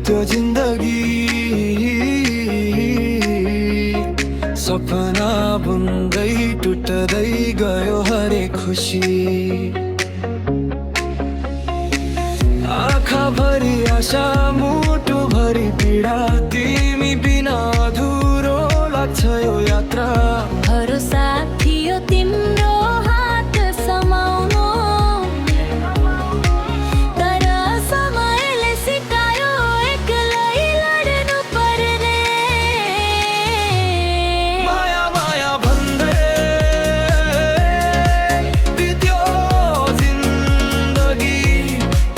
बित्यो जिन्दगी सपना बुन्दै टुट्दै गयो हरेक खुसी आँखा भरी आशा मुटु भरी पीडा तिमी बिना अधुरो लाग्छ यो यात्रा भरोसा थियो तिम्रो हात समाउनु तर समयले सिकायो एक्लै लड्नु पर्ने माया माया भन्दै बित्यो जिन्दगी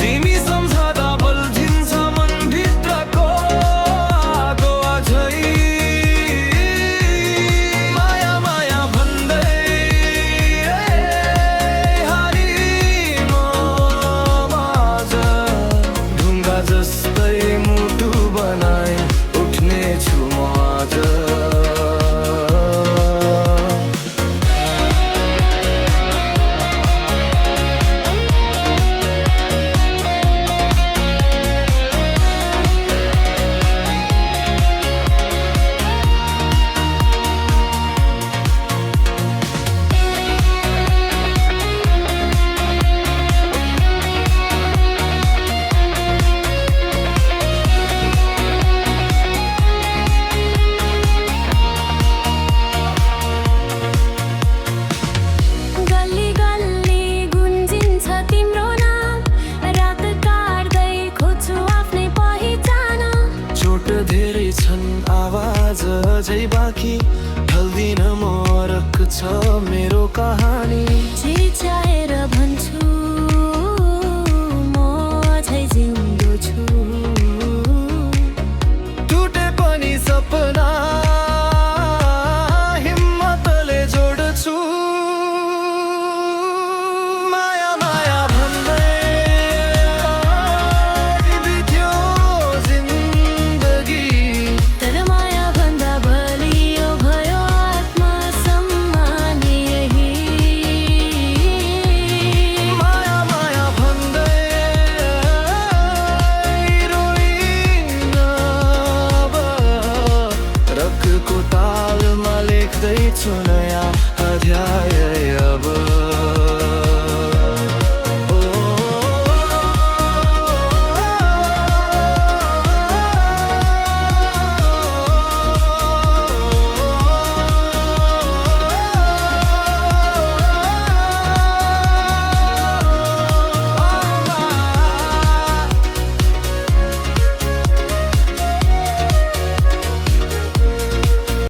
तिमी सम्झदा बल्झिन्छ मनभित्रको आगो अझै माया माया भन्दै हारी म माझ ढुङ्गा जस्तै मुटु बनाई उठ्ने छु म आज गल्ली गल्ली गुन्जिन्छ तिम्रो नाम रात काट्दै खोज्छु आफ्नै पहिचान चोट धेरै छन् आवाज अझै बाँकी ढल्दिन मरक छ मेरो कहानी चिच्याएर भन्छु म अझै जिउँदो छु टुटे पनि सपना हिम्मतले जोड्छु माया माया भन्दै बित्यो जिन्दगी तर माया भन्दा बलियो भयो आत्मसम्मान यही माया माया भन्दै रोइन अब रकको तालमा लेख्दैछु नयाँ अध्याय